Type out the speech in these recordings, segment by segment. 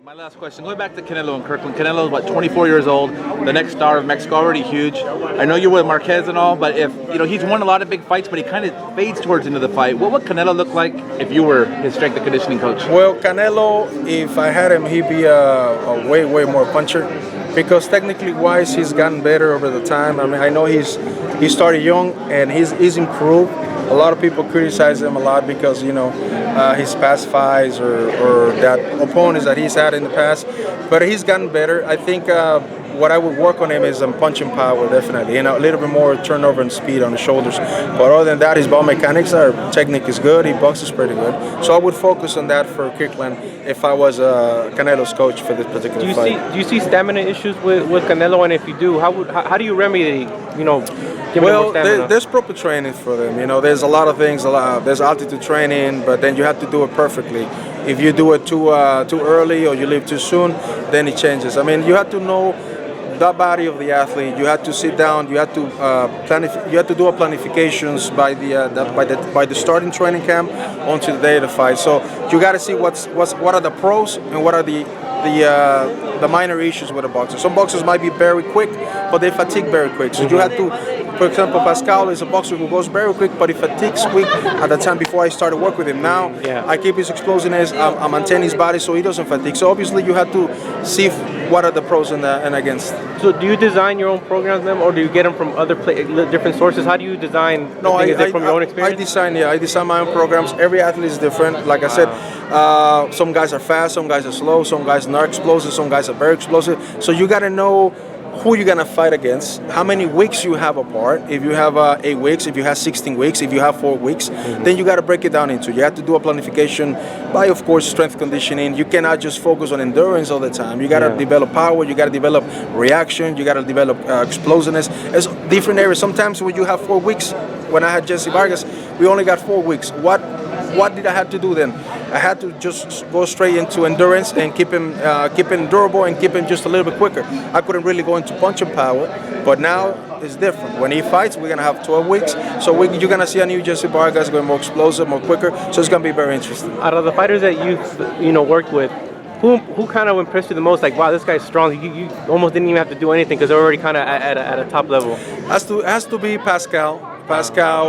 My last question, going back to Canelo and Kirkland. Canelo's what, 24 years old, the next star of Mexico, already huge. I know you're with Marquez and all, but if he's won a lot of big fights, but he kind of fades towards into the fight. What would Canelo look like if you were his strength and conditioning coach? Well, Canelo, if I had him, he'd be a way more puncher, because technically wise, he's gotten better over the time. I mean, I know he started young and he's improved. A lot of people criticize him a lot because his past fights or that opponents that he's had in the past, but he's gotten better. I think what I would work on him is punching power, definitely, a little bit more turnover and speed on the shoulders. But other than that, his ball mechanics, our technique is good. He boxes pretty good. So I would focus on that for Kirkland if I was Canelo's coach for this particular fight. Do you see stamina issues with Canelo? And if you do, how do you remedy Well, there's proper training for them. There's a lot of things. There's altitude training, but then you have to do it perfectly. If you do it too early or you leave too soon, then it changes. I mean, you have to know the body of the athlete. You have to sit down. You have to You have to do a planifications by the starting training camp onto the day of the fight. So you got to see what are the pros and what are the minor issues with a boxer. Some boxers might be very quick, but they fatigue very quick. So you have to, for example, Pascal is a boxer who goes very quick, but he fatigues quick at the time before I started work with him. Now, I keep his explosiveness, I maintain his body so he doesn't fatigue. So obviously you have to see what are the pros and against. So do you design your own programs, then, or do you get them from other different sources? How do you design? Is it from your own experience? I design my own programs. Every athlete is different. Like I said, some guys are fast, some guys are slow, some guys are explosive, some guys are very explosive. So you got to know who you're gonna fight against, how many weeks you have apart. If you have 8 weeks, if you have 16 weeks, if you have 4 weeks, then you got to break it down into. You have to do a planification by, of course, strength conditioning. You cannot just focus on endurance all the time. You got to develop power. You got to develop reaction. You got to develop explosiveness. It's different areas. Sometimes when you have 4 weeks, when I had Jesse Vargas, we only got 4 weeks. What did I have to do then? I had to just go straight into endurance and keep him durable and keep him just a little bit quicker. I couldn't really go into punching power, but now it's different. When he fights, we're gonna have 12 weeks, so you're gonna see a new Jesse Vargas going more explosive, more quicker. So it's gonna be very interesting. Out of the fighters that you've worked with, who kind of impressed you the most? Like, wow, this guy's strong. You almost didn't even have to do anything because they're already kind of at a top level. Has to be Pascal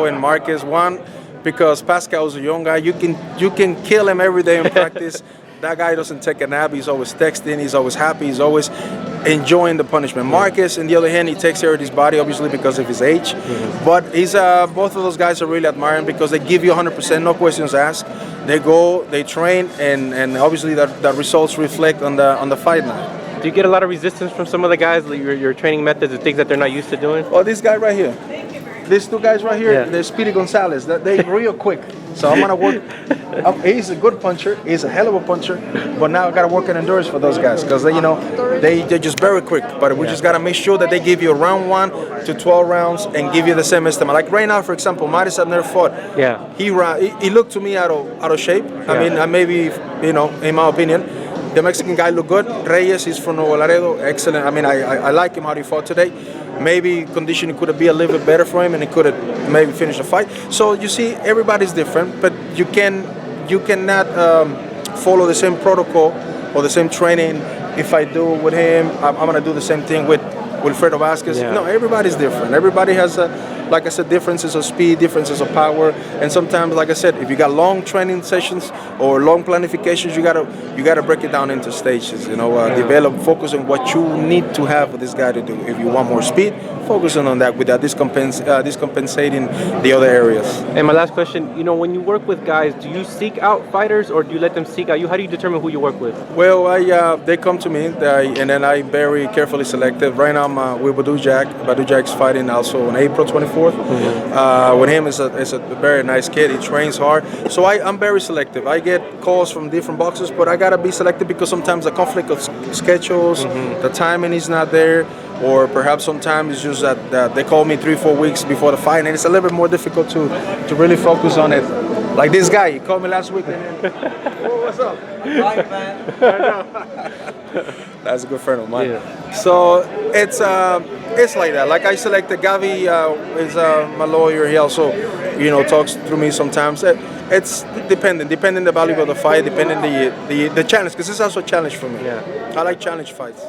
and Marquez. One, because Pascal's a young guy. You can kill him every day in practice. That guy doesn't take a nap. He's always texting. He's always happy. He's always enjoying the punishment. Marquez, on the other hand, he takes care of his body, obviously because of his age. But he's both of those guys are really admiring because they give you 100%, no questions asked. They go, they train, and obviously the results reflect on the fight night. Do you get a lot of resistance from some of the guys, your training methods and things that they're not used to doing? Oh, this guy right here. These two guys right here, they're Speedy Gonzalez. They're real quick. So I'm gonna work. He's a good puncher. He's a hell of a puncher. But now I gotta work on endurance for those guys because they're just very quick. But we just gotta make sure that they give you round 1 to 12 rounds and give you the same estimate. Like right now, for example, Maris I've never fought. Yeah. He looked to me out of shape. I mean, maybe in my opinion. The Mexican guy looked good. Reyes, he's from Nuevo Laredo. Excellent. I mean, I like him how he fought today. Maybe conditioning could have been a little bit better for him, and he could have maybe finished the fight. So you see, everybody's different, but you cannot follow the same protocol or the same training. If I do with him, I'm gonna do the same thing with Wilfredo Vasquez. Yeah. No, everybody's different. Everybody has like I said, differences of speed, differences of power, and sometimes, like I said, if you got long training sessions or long planifications, you gotta break it down into stages. Develop, focus on what you need to have for this guy to do. If you want more speed, focusing on that without discompensating the other areas. And my last question, when you work with guys, do you seek out fighters or do you let them seek out you? How do you determine who you work with? Well, they come to me, and then I very carefully selective. Right now I'm with Badu Jack. Badu Jack's fighting also on April 24th. With him is a very nice kid. He trains hard. So I'm very selective. I get calls from different boxers, but I gotta be selective because sometimes the conflict of schedules, the timing is not there, or perhaps sometimes it's just that they call me 3-4 weeks before the fight, and it's a little bit more difficult to really focus on it. Like this guy, he called me last week. Oh, what's up? Hi, man. That's a good friend of mine. Yeah. So it's like that. Like I selected Gavi is my lawyer. He also talks through me sometimes. It's depending the value of the fight, depending the challenge, because it's also a challenge for me. Yeah. I like challenge fights.